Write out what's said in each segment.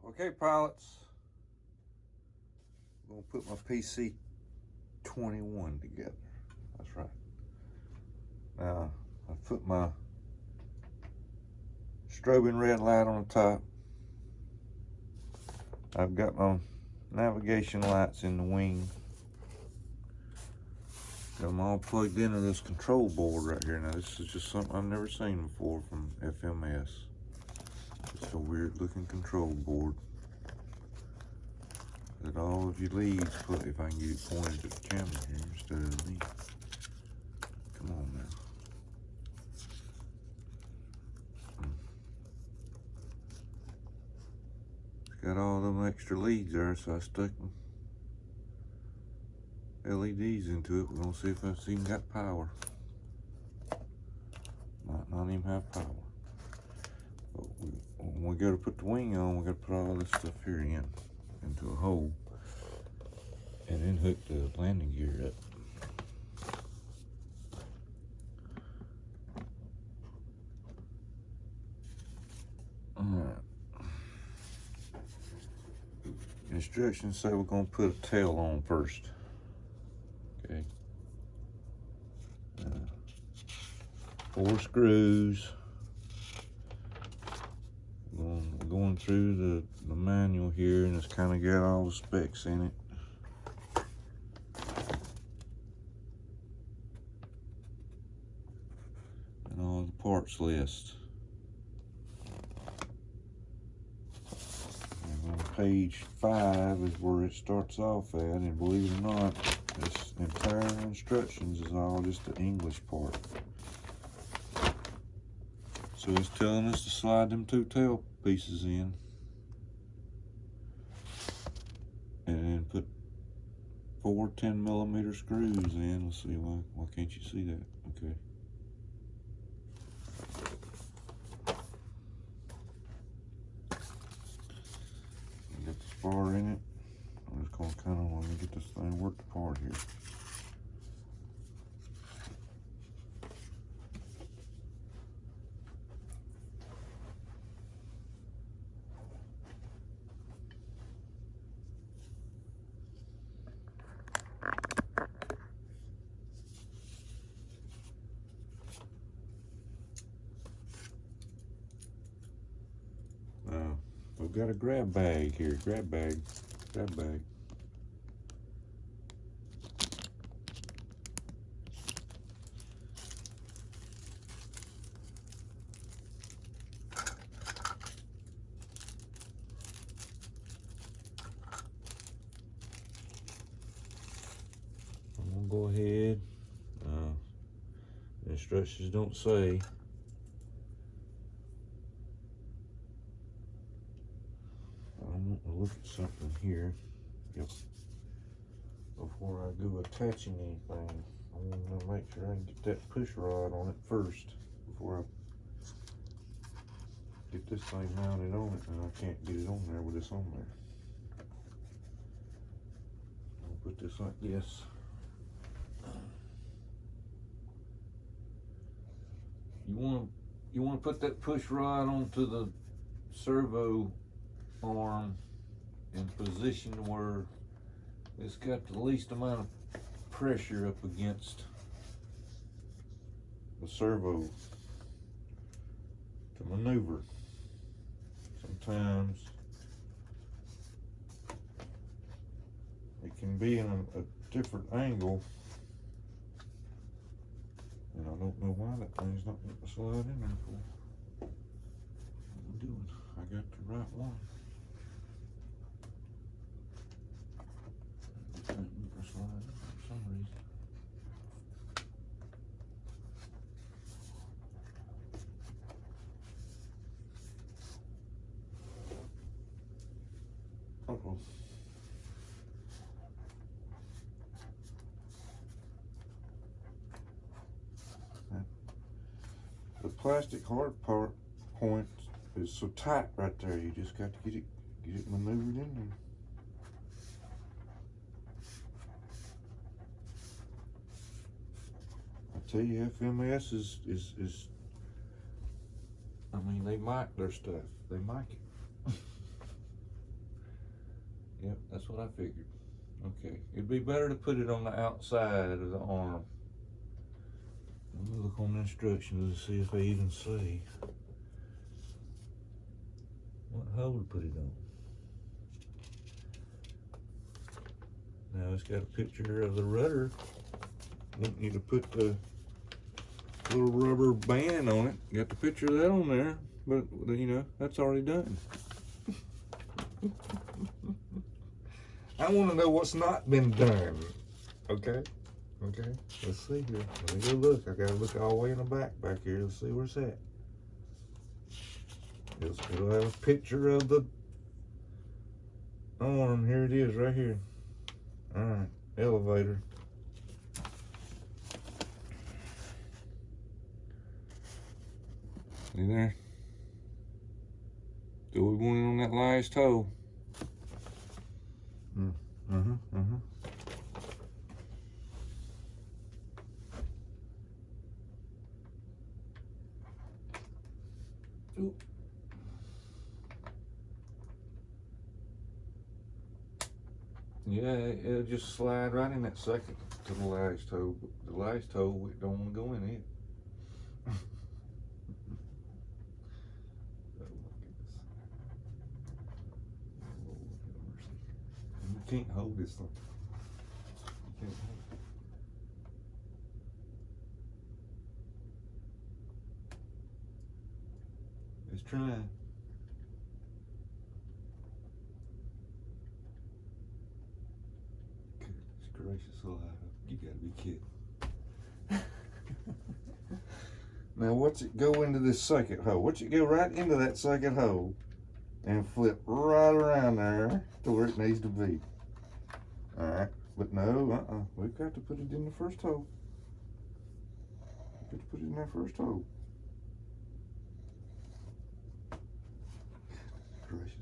Okay, pilots, I'm gonna put my PC-21 together. That's right. Now, I put my strobing red light on the top. I've got my navigation lights in the wing. Got them all plugged into this control board right here. Now, this is just something I've never seen before from FMS. Just a weird looking control board that all of your leads put, if I can get it pointed to the camera here instead of me. Come on now. It's got all them extra leads there, so I stuck LEDs into it. We're gonna see if it's even got power. Might not even have power. But when we go to put the wing on, we gotta put all this stuff here into a hole, and then hook the landing gear up. Alright. Instructions say we're gonna put a tail on first. Okay. 4 screws. We're going through the manual here, and it's kind of got all the specs in it. And all the parts list. And on page 5 is where it starts off at, and believe it or not, this entire instructions is all just the English part. So it's telling us to slide them 2 tail pieces in, and then put 4 10mm screws in. Let's see, why can't you see that? Okay. Got the spar in it. I'm just gonna kind of let me get this thing worked apart here. Now, we've got a grab bag here. Grab bag. I'm gonna go ahead. The instructions don't say. I want to look at something here. Yep. Before I go attaching anything, I want to make sure I can get that push rod on it first before I get this thing mounted on it, and I can't get it on there with this on there. I'll put this like this. You want to put that push rod onto the servo arm in position where it's got the least amount of pressure up against the servo to maneuver. Sometimes it can be in a different angle, and I don't know why that thing's not going to slide in there for. What am I doing? I got the right one. It can't slide in for some reason. Uh-oh. The plastic hard part point is so tight right there. You just got to get it maneuvered in there. I tell you, FMS is I mean, they mic their stuff. They mic it. Yep, that's what I figured. Okay, it'd be better to put it on the outside of the arm. Let me look on the instructions to see if they even say what hole to put it on. Now it's got a picture of the rudder. Want you to put the little rubber band on it. Got the picture of that on there, but you know, that's already done. I want to know what's not been done. Okay, let's see here. Let me go look. I gotta look all the way in the back here. Let's see where it's at. It'll have a picture of the arm. Here it is, right here. All right, elevator. See there? So we want it on that last toe. Ooh. Yeah, it'll just slide right in that second to the last toe. The last toe, it don't want to go in it. Oh my goodness. Lord have mercy. You can't hold this thing. You can't hold it. It's trying. Goodness gracious alive. You gotta be kidding. Now watch it go into this second hole. Watch it go right into that second hole and flip right around there to where it needs to be. Alright, but no, we've got to put it in the first hole. We've got to put it in that first hole. Gracious.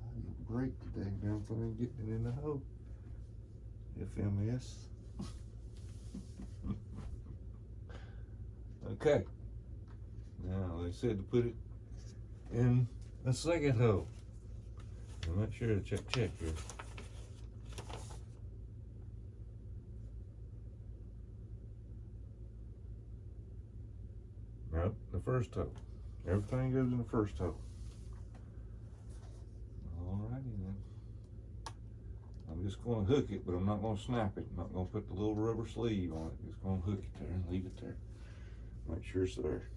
I need to break the dang damn thing getting it in the hole. FMS. Okay. Now they said to put it in a second hole. I'm not sure to check here. Nope, the first hole. Everything goes in the first hole. Alrighty then. I'm just going to hook it, but I'm not going to snap it. I'm not going to put the little rubber sleeve on it. Just going to hook it there and leave it there. Make sure it's there.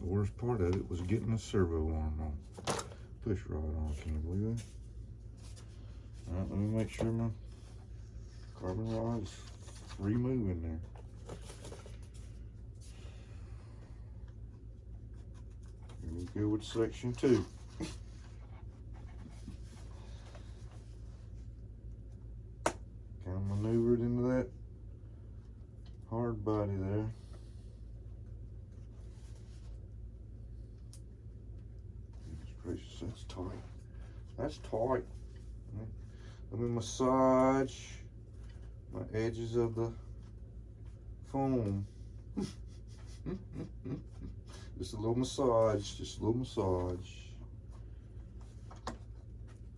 The worst part of it was getting the servo arm on. Push rod on. Can you believe that? Alright, let me make sure my carbon rod is removing there. Here we go with section 2. Kind of maneuvered into that hard body there. Goodness gracious, that's tight. That's tight. Let me massage my edges of the foam. Just a little massage, just a little massage.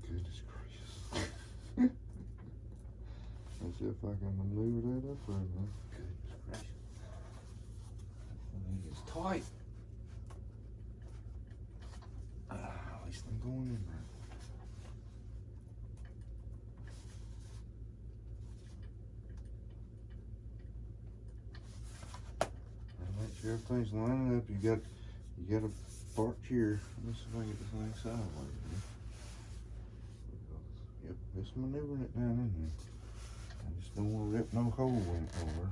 Goodness gracious. Let's see if I can maneuver that up there, man. Goodness gracious. That thing is tight. At least I'm going in there. Make sure everything's lining up. You got a part here. Let's see if I can get this thing sideways. Yep, just maneuvering it down in here. I just don't want to rip no hole in it over.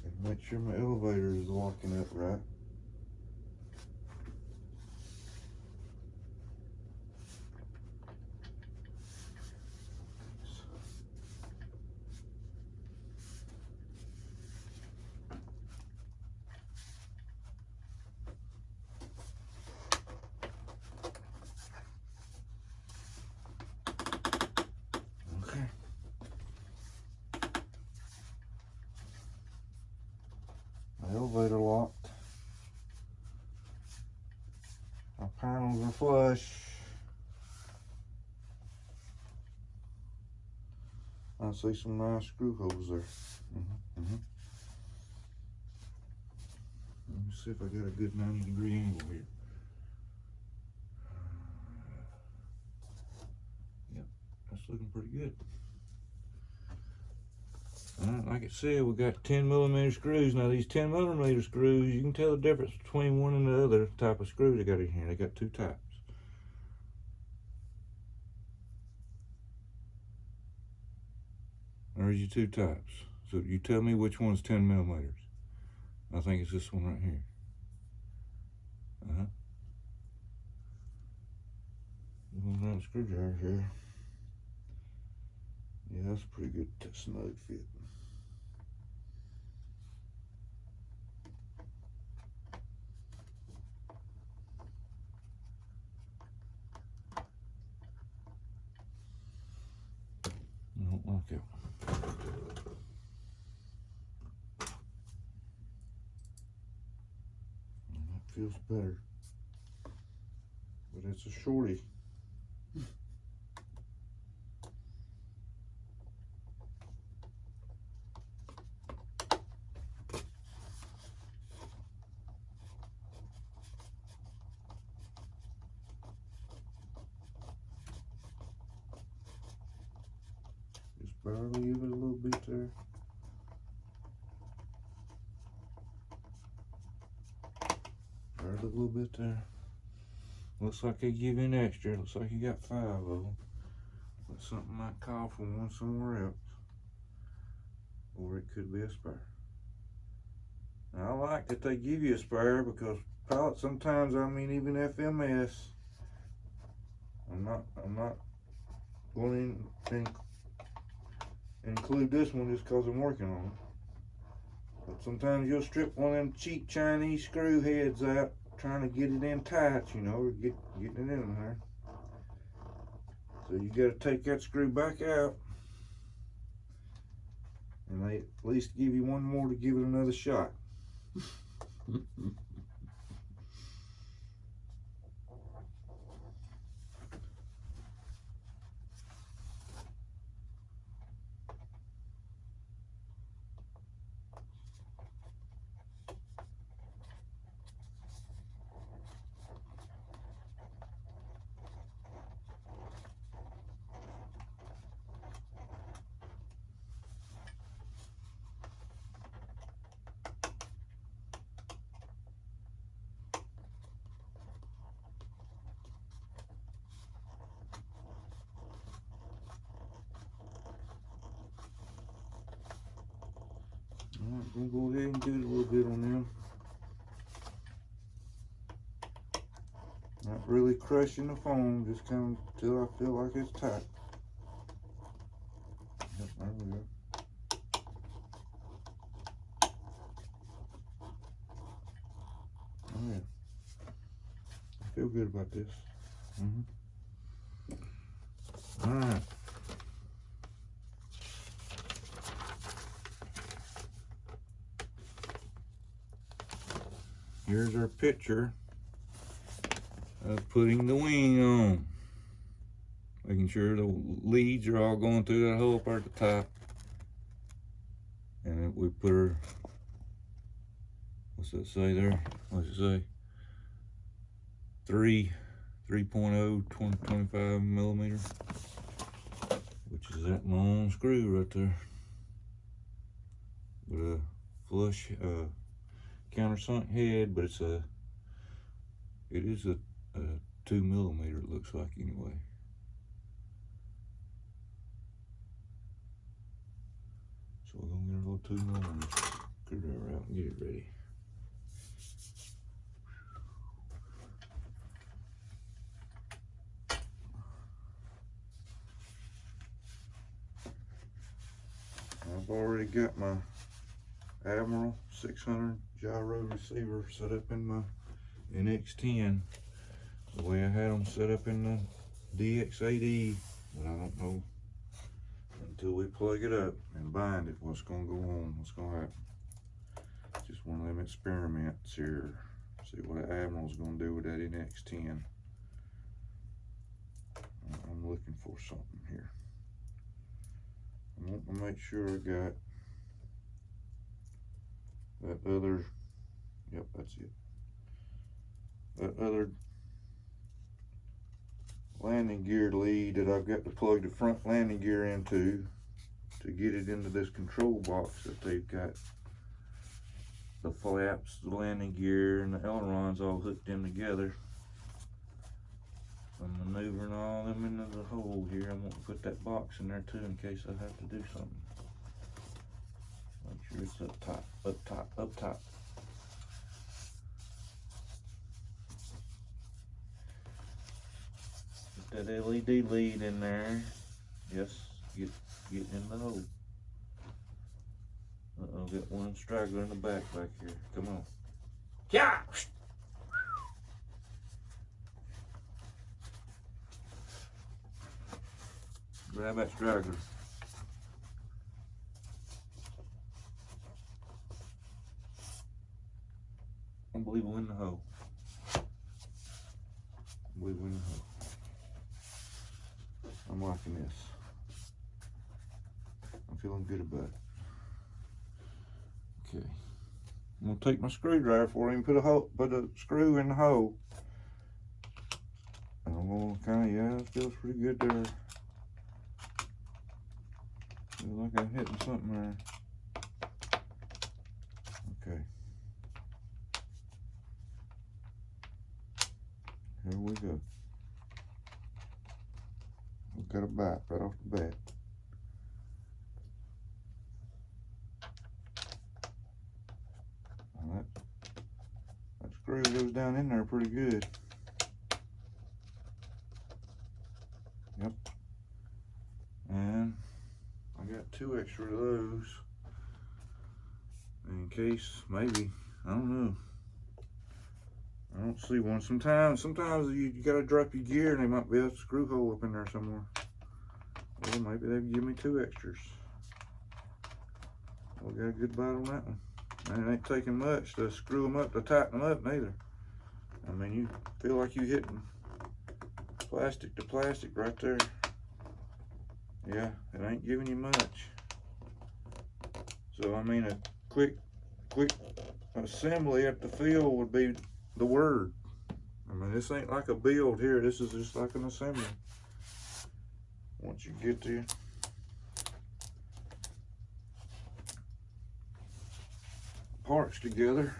And make sure my elevator is locking up right. Elevator locked. Panels are flush. I see some nice screw holes there. Let me see if I got a good 90-degree angle here. Yep, that's looking pretty good. Like I said, we got 10mm screws. Now these 10mm screws, you can tell the difference between one and the other type of screw they got in here. They got two types. There's your two types. So you tell me which one's 10mm. I think it's this one right here. This one's not a screwdriver here. Yeah, that's a pretty good snug fit. I don't like it. That feels better. But it's a shorty. Just barely give it a little bit there. Barely a little bit there. Looks like they give you an extra. Looks like you got 5 of them. But something might call for one somewhere else. Or it could be a spare. Now, I like that they give you a spare because pilots sometimes, I mean even FMS, I'm not going to include this one just because I'm working on it. But sometimes you'll strip one of them cheap Chinese screw heads out trying to get it in tight, you know, or getting it in there. So you got to take that screw back out, and they at least give you one more to give it another shot. Alright, I'm gonna go ahead and do it a little bit on them. Not really crushing the foam, just kind of till I feel like it's tight. Yep, there we go. Oh yeah, I feel good about this. All right. Here's our picture of putting the wing on. Making sure the leads are all going through that hole up there at the top. And then we put our, what's that say there? What's it say? 3.0 25mm, which is that long screw right there with a flush countersunk head, but it is a 2mm, it looks like anyway. So we're gonna get a little 2mm screwdriver out and get it ready. I've already got my Admiral 600 gyro receiver set up in my NX10 the way I had them set up in the DX8E, but I don't know until we plug it up and bind it what's going to go on, what's going to happen. Just one of them experiments here, see what an Admiral's going to do with that NX10. I'm looking for something here. I want to make sure I got that other, yep, that's it. That other landing gear lead that I've got to plug the front landing gear into to get it into this control box that they've got the flaps, the landing gear, and the ailerons all hooked in together. I'm maneuvering all them into the hole here. I want to put that box in there too in case I have to do something. Make sure it's up top, up top, up top. Put that LED lead in there. Yes, get in the hole. Uh-oh, got one straggler in the back here. Come on. Yeah! Grab that straggler. Unbelievable in the hole. Unbelievable in the hole. I'm liking this. I'm feeling good about it. Okay. I'm gonna take my screwdriver for him, put a screw in the hole. And I'm gonna kinda, yeah, it feels pretty good there. Feels like I'm hitting something there. Okay. Here we go. We've got a bite right off the bat. Now that screw goes down in there pretty good. Yep. And I got 2 extra of those in case, maybe, I don't know. I don't see one. Sometimes you gotta drop your gear and there might be a screw hole up in there somewhere. Well, maybe they'll give me 2 extras. We got a good bite on that one. And it ain't taking much to screw them up, to tighten them up neither. I mean, you feel like you hitting plastic to plastic right there. Yeah, it ain't giving you much. So I mean, a quick assembly at the field would be the word. I mean, this ain't like a build here. This is just like an assembly. Once you get the parts together,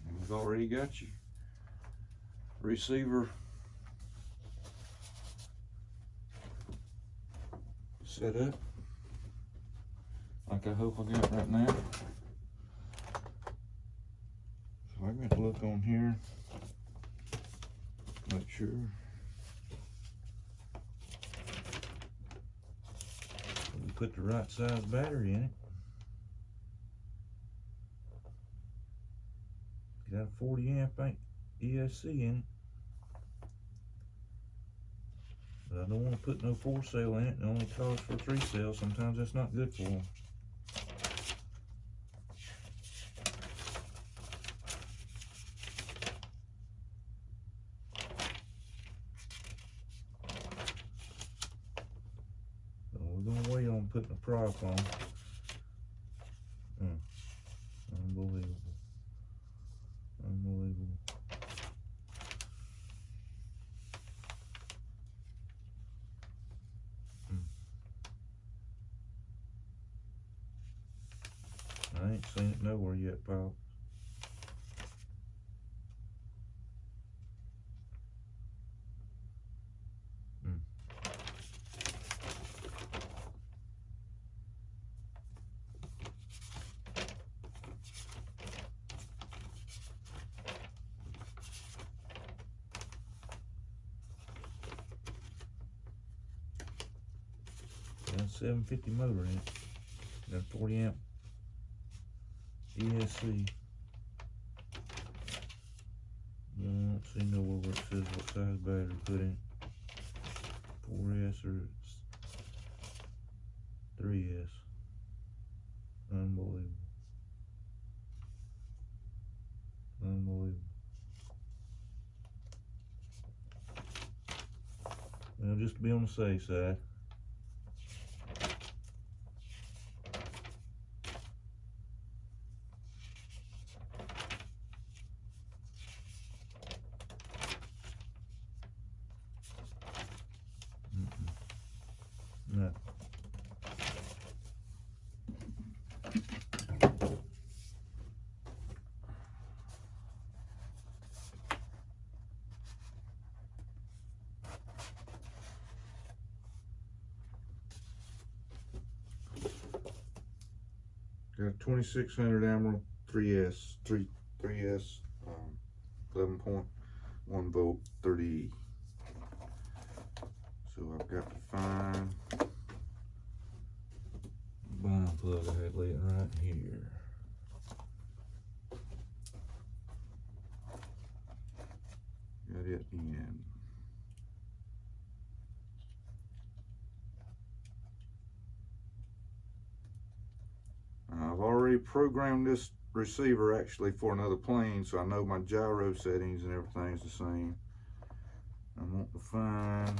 you've already got your receiver set up like I hope I got right now. So I got to look on here, make sure. We put the right size battery in it. Got a 40 amp ESC in it. But I don't want to put no 4 cell in it. It only calls for 3 cell. Sometimes that's not good for them. So we're going to wait on putting the prop on. Unbelievable. Unbelievable. I ain't seen it nowhere yet, pal. Got a 750 motor in it. Got a 40 amp ESC. I don't see nowhere where it says what size battery to put in. 4S or 3S. Unbelievable. Unbelievable. Well, just to be on the safe side. No. Got a 2600 Emerald 3S 3S 11.1 volt 30E. So I've got to find bind plug I had laying right here. Got it in. I've already programmed this receiver actually for another plane, so I know my gyro settings and everything's the same. I want to find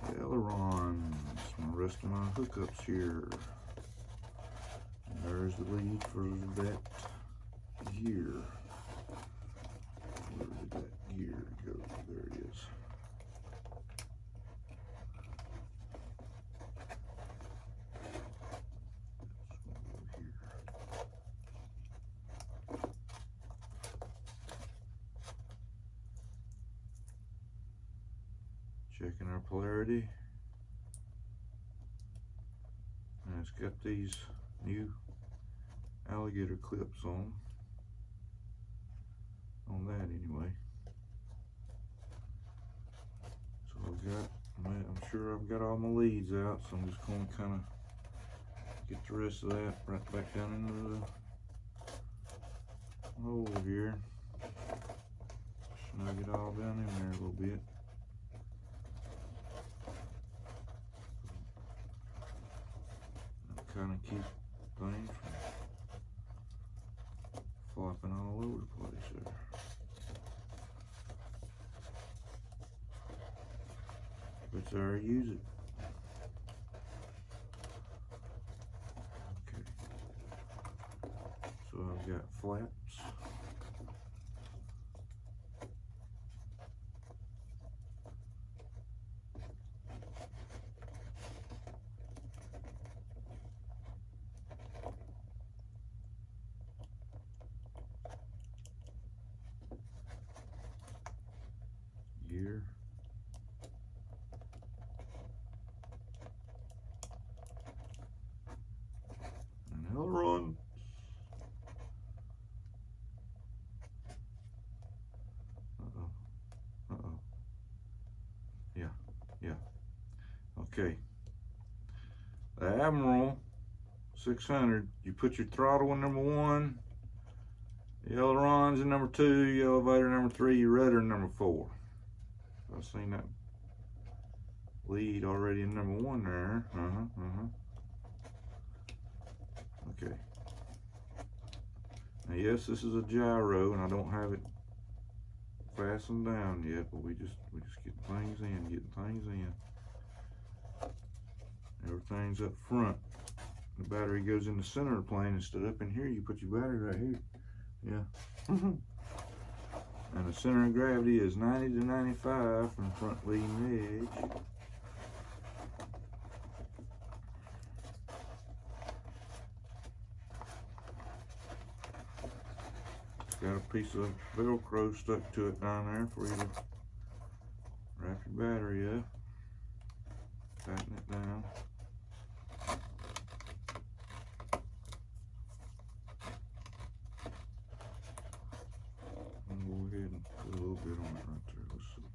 the ailerons, my rest of my hookups here. And there's the lead for that gear. Where did that gear go? There it is. Checking our polarity, and it's got these new alligator clips on that anyway. So I'm sure I've got all my leads out, so I'm just going to kind of get the rest of that right back down into the hole here. Snug it all down in there a little bit. Kind of keep things from flopping all over the place there. That's how I use it. Okay. So I've got flaps. Gear. And aileron. Yeah. Okay. The Admiral 600, you put your throttle in number 1, the ailerons in number 2, your elevator number 3, your rudder in number 4. I've seen that lead already in number 1 there. Okay. Now yes, this is a gyro and I don't have it fastened down yet, but we just getting things in. Everything's up front. The battery goes in the center of the plane instead of up in here. You put your battery right here. Yeah. And the center of gravity is 90 to 95 from the front leading edge. Got a piece of Velcro stuck to it down there for you to wrap your battery up. Tighten it down. I'm gonna go ahead and put a little bit on it right there. Let's see.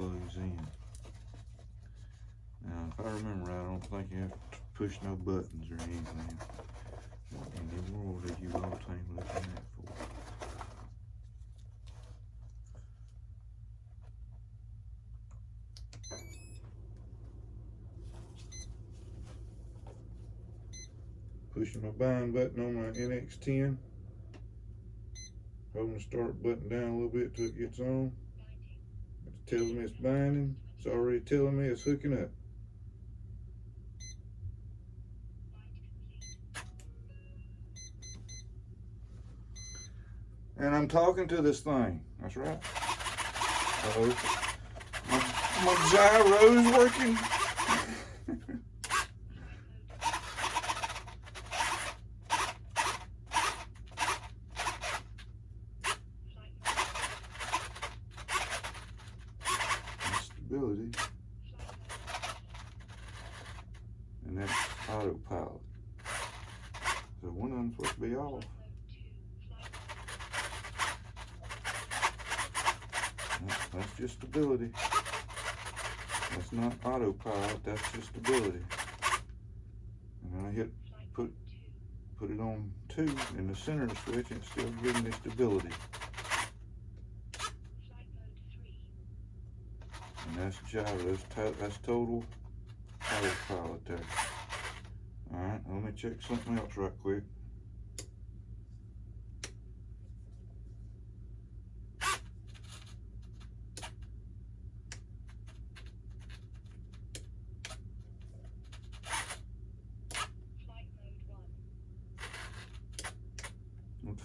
plugs in. Now, if I remember right, I don't think you have to push no buttons or anything. What in the world are you all team looking at for? Pushing my bind button on my NX10. Holding the start button down a little bit till it gets on. It tells me it's binding. It's already telling me it's hooking up. And I'm talking to this thing. That's right. Uh-oh. My gyro's working. Stability. And that's autopilot. So one of them's supposed to be off. That's just stability. That's not autopilot, that's just stability. And then I hit put it on 2 in the center of the switch and it's still giving me stability. And that's gyro, that's total autopilot there. Alright, let me check something else right quick.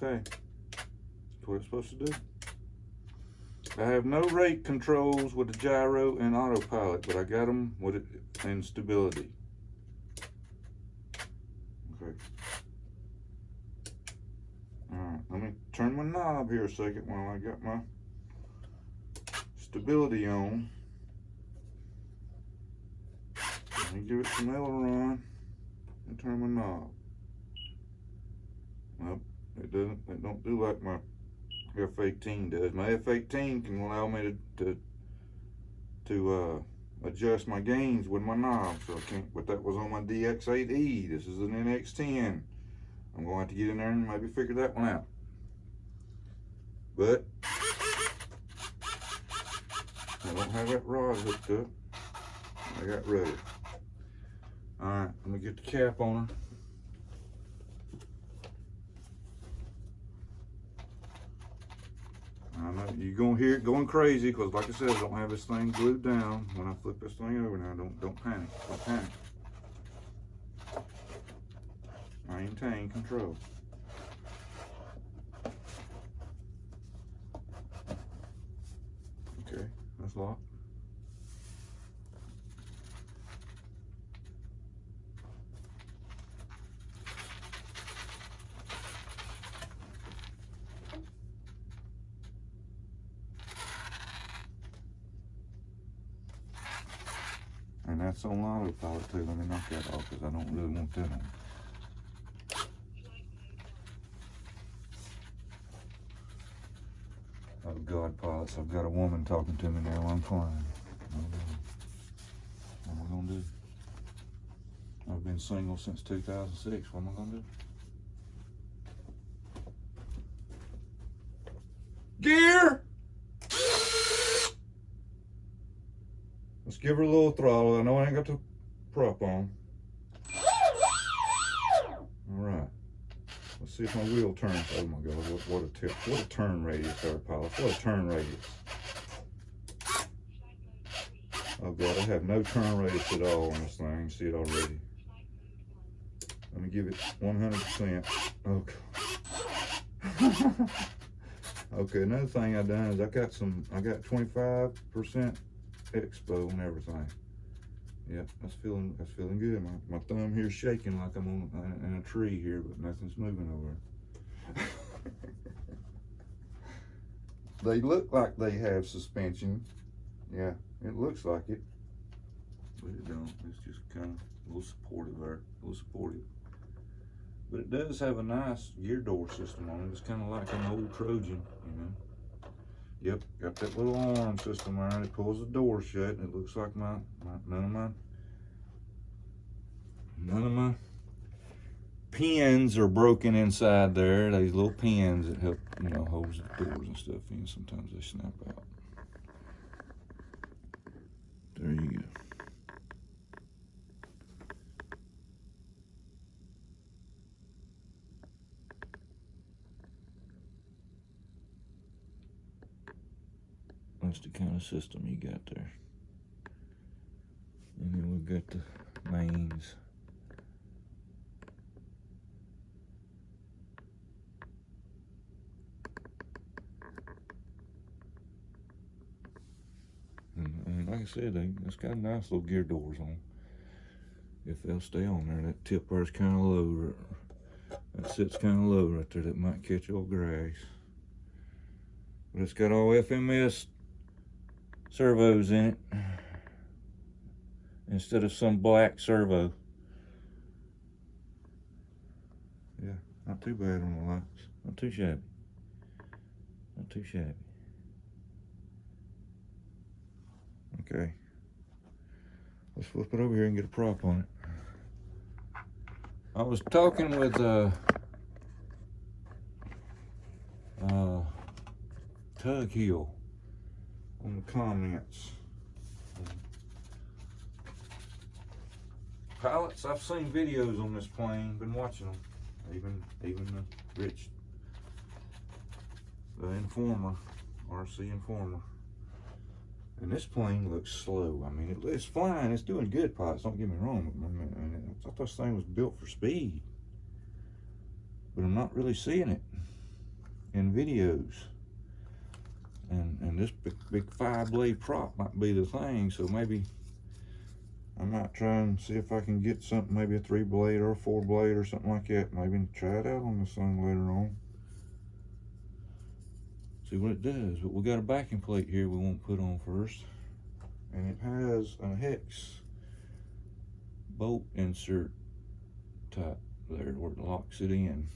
Okay, that's what it's supposed to do. I have no rate controls with the gyro and autopilot, but I got them with it in stability. Okay. Alright, let me turn my knob here a second while I got my stability on. Let me give it some aileron and turn my knob. Nope. It don't do like my F18 does. My F18 can allow me to adjust my gains with my knob, so I can't. But that was on my DX8E. This is an NX10. I'm going to have to get in there and maybe figure that one out. But I don't have that rod hooked up. I got rudder. All right, let me get the cap on her. I know you're gonna hear it going crazy because, like I said, I don't have this thing glued down. When I flip this thing over now, don't panic. Don't panic. Maintain control. Okay, that's locked. And that's on autopilot too. Let me knock that off because I don't really want that on. Oh God, pilots, I've got a woman talking to me now while I'm flying. Oh, what am I gonna do? I've been single since 2006. What am I gonna do? Gear! Let's give her a little throttle. I know I ain't got the prop on. Alright. Let's see if my wheel turns. Oh my God, what a turn radius there, pilots. What a turn radius. Oh God, I have no turn radius at all on this thing. I can see it already. Let me give it 100%. Oh God. Okay, another thing I done is I got 25% expo and everything. Yep, that's feeling good. My thumb here's shaking like I'm on in a tree here, but nothing's moving over. They look like they have suspension. Yeah, it looks like it, but it don't. It's just kind of a little supportive there, a little supportive. But it does have a nice gear door system on it. It's kind of like an old Trojan, you know. Yep, got that little alarm system there. It pulls the door shut, and it looks like none of my pins are broken inside there. These little pins that help, hold the doors and stuff in. Sometimes they snap out. There you go. That's the kind of system you got there. And then we've got the mains. And like I said, it's got nice little gear doors on. If they'll stay on there, that tip there's kind of low. That sits kind of low right there. That might catch old grass. But it's got all FMS servos in it instead of some black servo. Yeah, not too bad on the lights. Not too shabby. Not too shabby. Okay. Let's flip it over here and get a prop on it. I was talking with Tug Hill on the comments. Pilots, I've seen videos on this plane, been watching them. Even Rich, the informer, RC informer. And this plane looks slow. I mean, it's flying, it's doing good, pilots, don't get me wrong. I thought this thing was built for speed. But I'm not really seeing it in videos. And this big 5-blade prop might be the thing, so maybe I might try and see if I can get something, maybe a 3-blade or a 4-blade or something like that. Maybe try it out on this thing later on. See what it does. But we got a backing plate here we won't put on first. And it has a hex bolt insert type there where it locks it in.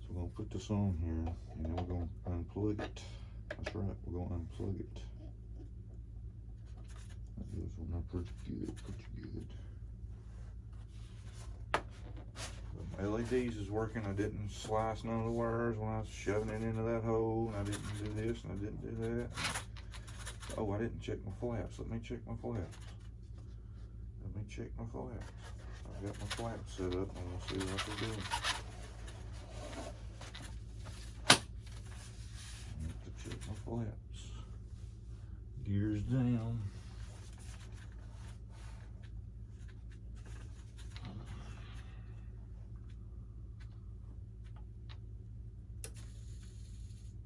So we're gonna put this on here and then we're gonna unplug it. That's right, we're gonna unplug it. That goes on there pretty good. My LEDs is working. I didn't slice none of the wires when I was shoving it into that hole, and I didn't do this and I didn't do that. Oh, I didn't check my flaps. Let me check my flaps. I've got my flaps set up and we'll see what they're doing. I have to check my flaps. Gears down.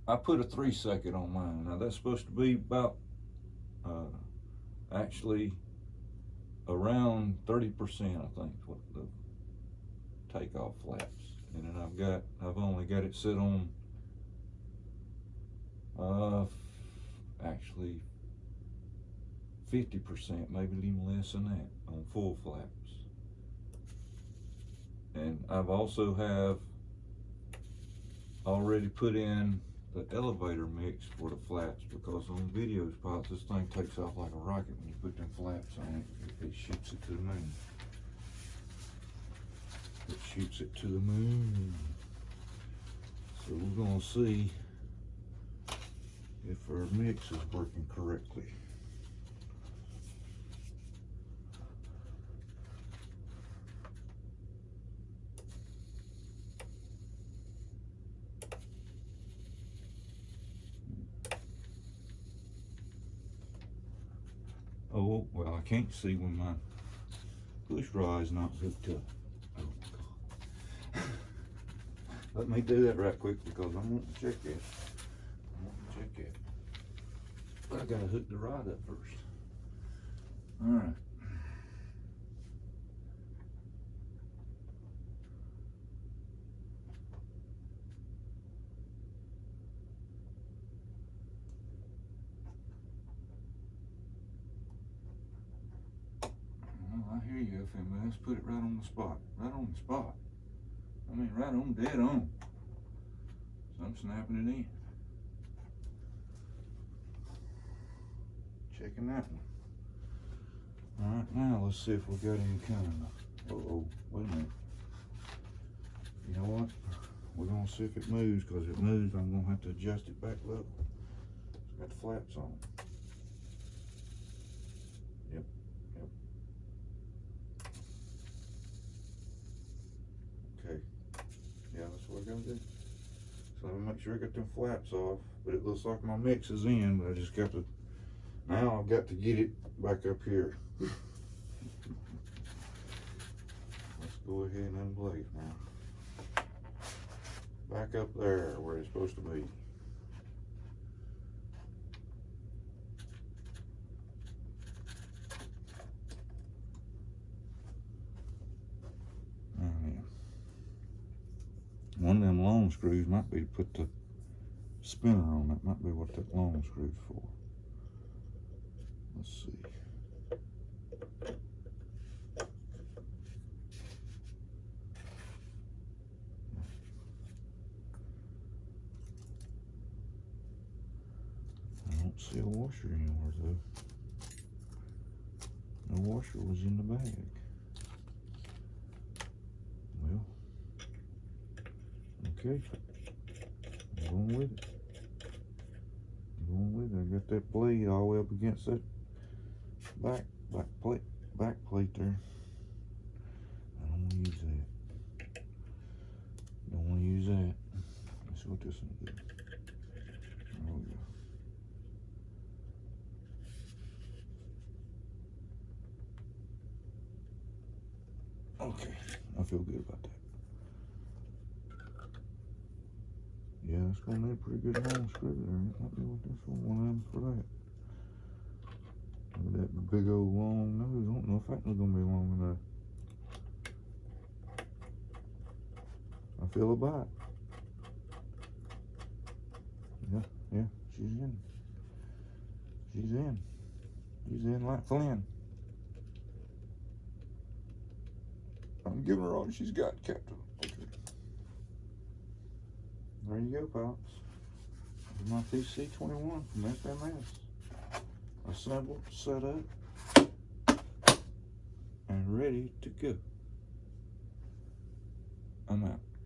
I put a 3-second on mine. Now that's supposed to be about, actually around 30%, I think, what the takeoff flaps. And then I've only got it set on, actually 50%, maybe even less than that, on full flaps. And I've also have already put in the elevator mix for the flaps, because on videos, pilots, this thing takes off like a rocket when you put them flaps on it. It shoots it to the moon. It shoots it to the moon. So we're gonna see if our mix is working correctly. Oh, well, I can't see when my push rod is not hooked up. Oh, God. Let me do that right quick because I'm wanting to check it. But I gotta hook the rod up first. All right. I hear you, FMS. Put it right on the spot. Right on the spot. I mean, right on, dead on. I'm snapping it in. Checking that one. Alright, now let's see if we got any kind of, wait a minute. You know what? We're gonna see if it moves, because if it moves, I'm gonna have to adjust it back level. It's got the flaps on. Yep. Okay. Yeah, that's what I gotta do. So let me make sure I got them flaps off, but it looks like my mix is in, but I just got to, now I've got to get it back up here. Let's go ahead and unplug it now. Back up there where it's supposed to be. Oh, yeah. One of them long screws might be to put the spinner on. That might be what that long screw's for. Let's see. I don't see a washer anywhere though. No washer was in the bag. Well, okay. I'm going with it. I got that blade all the way up against that back plate there. I don't want to use that. Don't want to use that. Let's see what this one does. There we go. Okay, I feel good about that. Yeah, it's gonna need a pretty good long screw there. It might be what this one of them for that. Look at that big old long nose. I don't know if that one's gonna be long enough. I feel a bite. Yeah, she's in. She's in like Flynn. I'm giving her all she's got, Captain. Okay. There you go, pops. This is my PC-21 from FMS. Assembled, set up, and ready to go. I'm out.